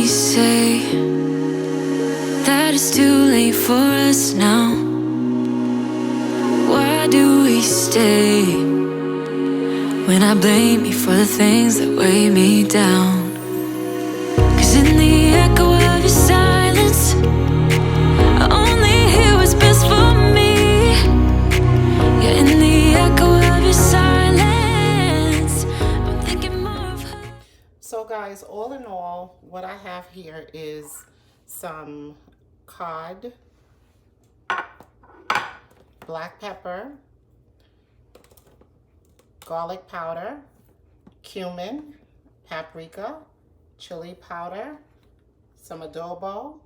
we say that it's too late for us now? Why do we stay when I blame you for the things that weigh me down? 'Cause in the echo of your silence, I only hear what's best for me. Yeah, in the echo of your silence, I'm thinking more of her. So guys, all in all, what I have here is some cod, black pepper, garlic powder, cumin, paprika, chili powder, some adobo,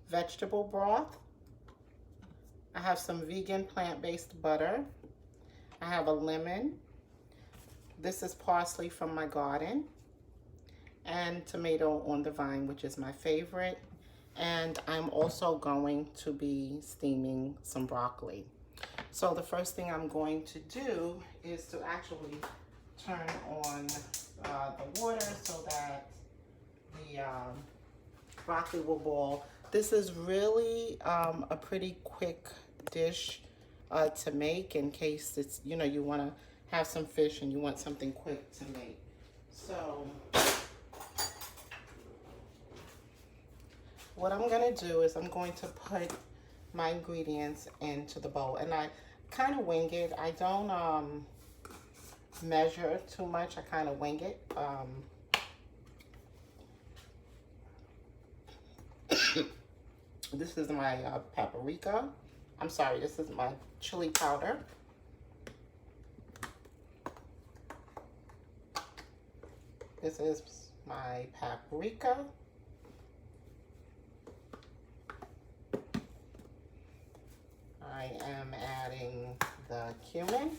vegetable broth. I have some vegan plant-based butter. I have a lemon. This is parsley from my garden, and tomato on the vine, which is my favorite. And I'm also going to be steaming some broccoli. So the first thing I'm going to do is to actually turn on the water so that the broccoli will boil. This is really a pretty quick dish to make in case it's, you know, you want to have some fish and you want something quick to make. So what I'm going to do is I'm going to put my ingredients into the bowl, and I kind of wing it. I don't measure too much. I kind of wing it. This is my paprika. I'm sorry, this is my chili powder. This is my paprika. I am adding the cumin.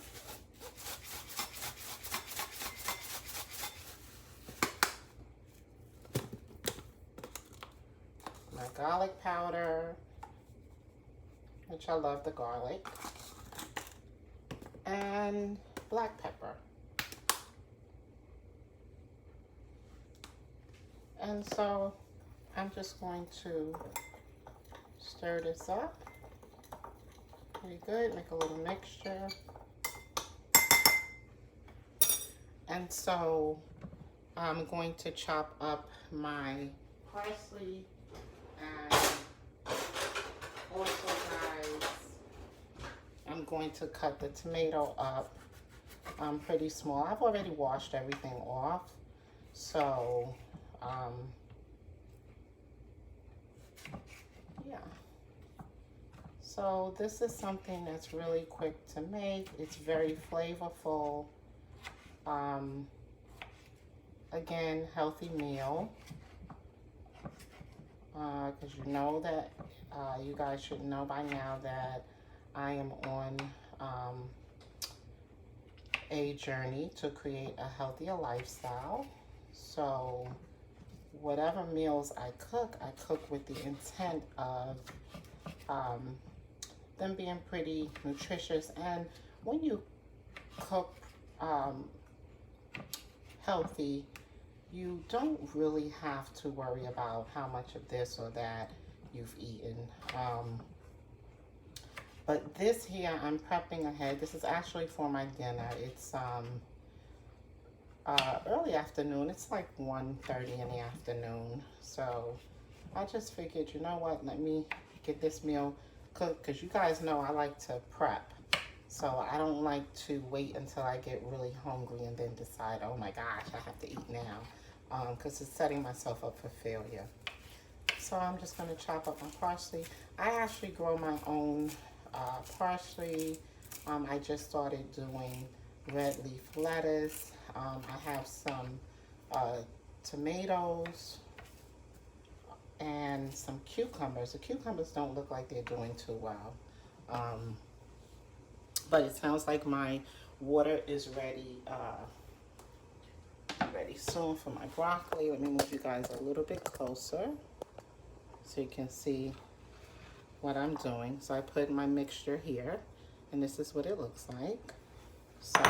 My garlic powder, which I love the garlic, and black pepper. And so I'm just going to stir this up. Pretty good, make a little mixture. And so I'm going to chop up my parsley, and also guys, I'm going to cut the tomato up pretty small. I've already washed everything off, so yeah. So this is something that's really quick to make. It's very flavorful. Again, healthy meal. Because you know that, you guys should know by now that I am on a journey to create a healthier lifestyle. So whatever meals I cook with the intent of them being pretty nutritious. And when you cook healthy, you don't really have to worry about how much of this or that you've eaten. But this here, I'm prepping ahead. This is actually for my dinner. It's early afternoon. It's like 1:30 in the afternoon. So I just figured, you know what, let me get this meal cooked, because you guys know I like to prep. So I don't like to wait until I get really hungry and then decide, oh my gosh, I have to eat now, because it's setting myself up for failure. So I'm just going to chop up my parsley. I actually grow my own parsley. I just started doing red leaf lettuce. I have some tomatoes and some cucumbers. The cucumbers don't look like they're doing too well. But it sounds like my water is ready soon for my broccoli. Let me move you guys a little bit closer so you can see what I'm doing. So I put my mixture here, and this is what it looks like. So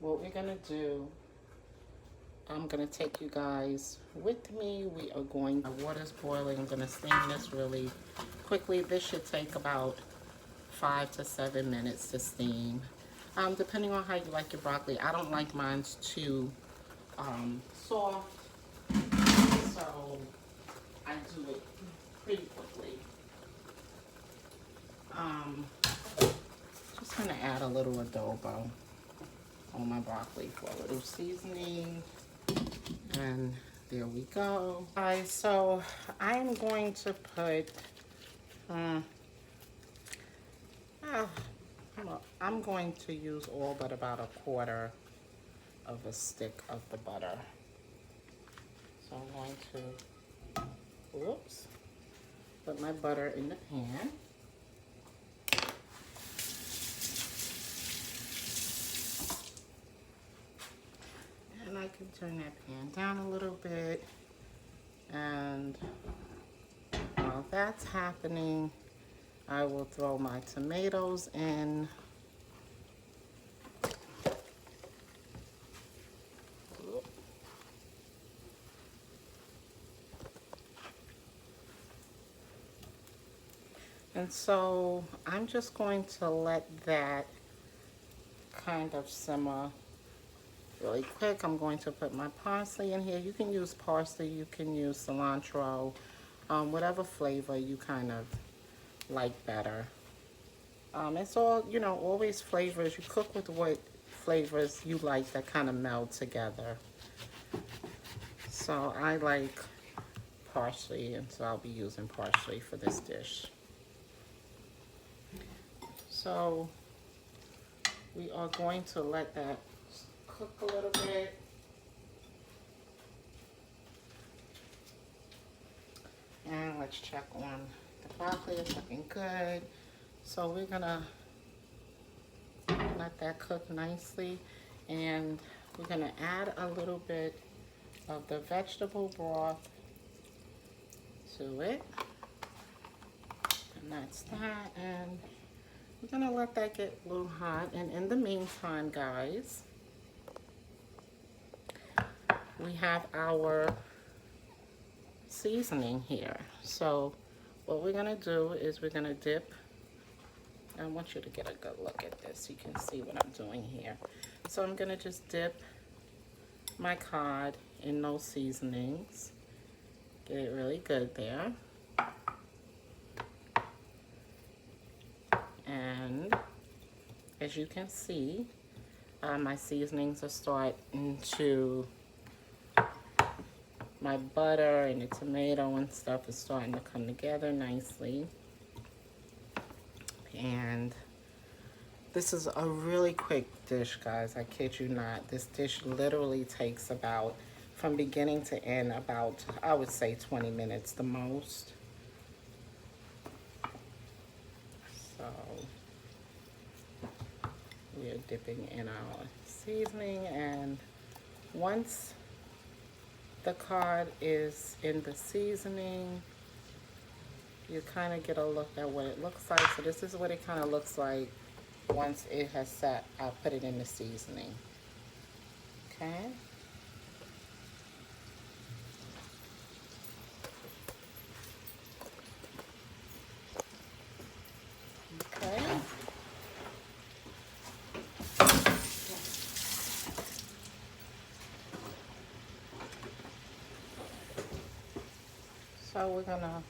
what we're gonna do, I'm gonna take you guys with me. We are going, the water's boiling. I'm gonna steam this really quickly. This should take about 5 to 7 minutes to steam. Depending on how you like your broccoli. I don't like mine too soft, so I do it pretty quickly. Just gonna add a little adobo on my broccoli for a little seasoning, and there we go. Alright, so I'm going to put I'm going to use all but about 1/4 of a stick of the butter. So I'm going to, whoops, put my butter in the pan. And I can turn that pan down a little bit. And while that's happening, I will throw my tomatoes in. And so I'm just going to let that kind of simmer really quick. I'm going to put my parsley in here. You can use parsley, you can use cilantro, whatever flavor you kind of like better. It's all, you know, always flavors. You cook with what flavors you like that kind of meld together. So I like parsley, and so I'll be using parsley for this dish. So we are going to let that cook a little bit. And let's check on the broccoli. It's looking good. So we're gonna let that cook nicely, and we're gonna add a little bit of the vegetable broth to it. And that's that. And we're gonna let that get a little hot. And in the meantime, guys, we have our seasoning here. So what we're gonna do is we're gonna dip. I want you to get a good look at this so you can see what I'm doing here. So I'm gonna just dip my cod in those seasonings. Get it really good there. And as you can see, my seasonings are starting to, my butter and the tomato and stuff is starting to come together nicely. And this is a really quick dish, guys. I kid you not. This dish literally takes about, from beginning to end, about, I would say 20 minutes the most. So we are dipping in our seasoning, and once the cod is in the seasoning, you kind of get a look at what it looks like. So this is what it kind of looks like once it has set. I put it in the seasoning. Okay. Okay. So we're gonna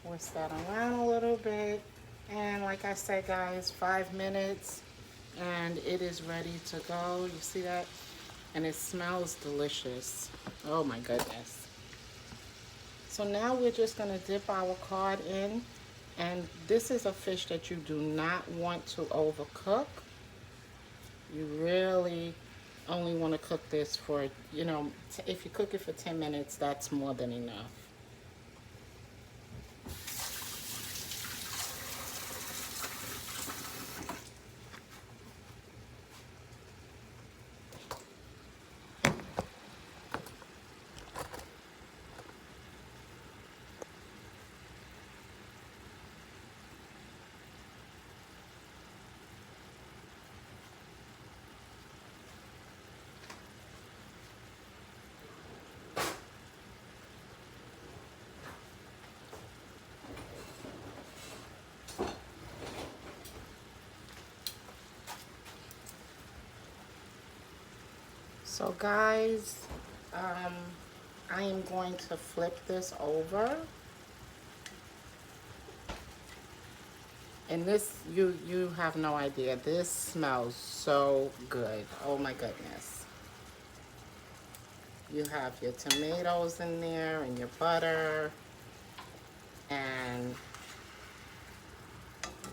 whisk that around a little bit, and like I said, guys, 5 minutes and it is ready to go. You see that? And it smells delicious. Oh my goodness. So now we're just gonna dip our cod in, and this is a fish that you do not want to overcook. You really only want to cook this for, you know, if you cook it for 10 minutes, that's more than enough. So guys, I am going to flip this over. And this, you have no idea. This smells so good. Oh my goodness. You have your tomatoes in there and your butter and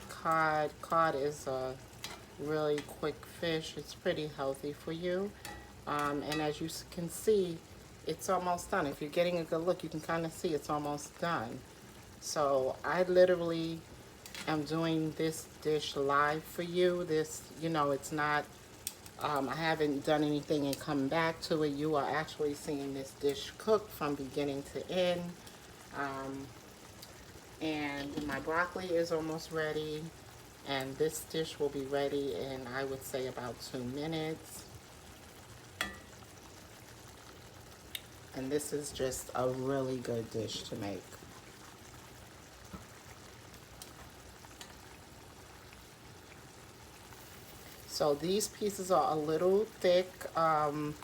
cod. Cod is a really quick fish. It's pretty healthy for you. And as you can see, it's almost done. If you're getting a good look, you can kind of see it's almost done. So I literally am doing this dish live for you. This, you know, it's not, I haven't done anything and come back to it. You are actually seeing this dish cook from beginning to end. And my broccoli is almost ready. And this dish will be ready in, I would say, about 2 minutes. And this is just a really good dish to make. So these pieces are a little thick. You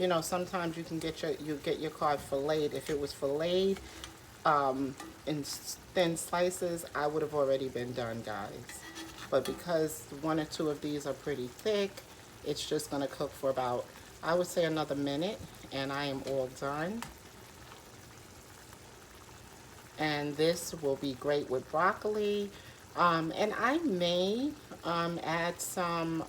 know, sometimes you can get your cod filleted. If it was filleted in thin slices, I would have already been done, guys. But because 1 or 2 of these are pretty thick, it's just gonna cook for about, I would say, another minute, and I am all done. And this will be great with broccoli. And I may add some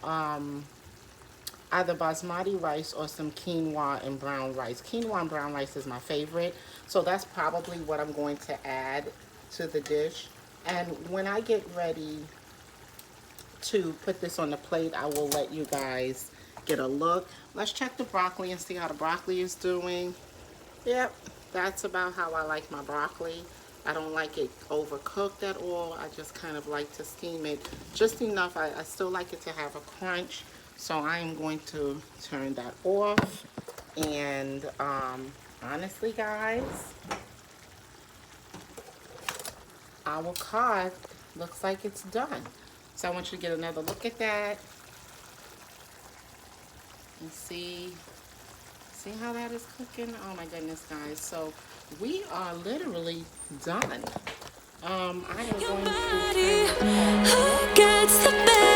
either basmati rice or some quinoa and brown rice. Quinoa and brown rice is my favorite, so that's probably what I'm going to add to the dish. And when I get ready to put this on the plate, I will let you guys get a look. Let's check the broccoli and see how the broccoli is doing. Yep, that's about how I like my broccoli. I don't like it overcooked at all. I just kind of like to steam it just enough. I still like it to have a crunch. So I am going to turn that off. And honestly, guys, our cod looks like it's done. So I want you to get another look at that. And see how that is cooking? Oh my goodness, guys. So we are literally done. I am going to turn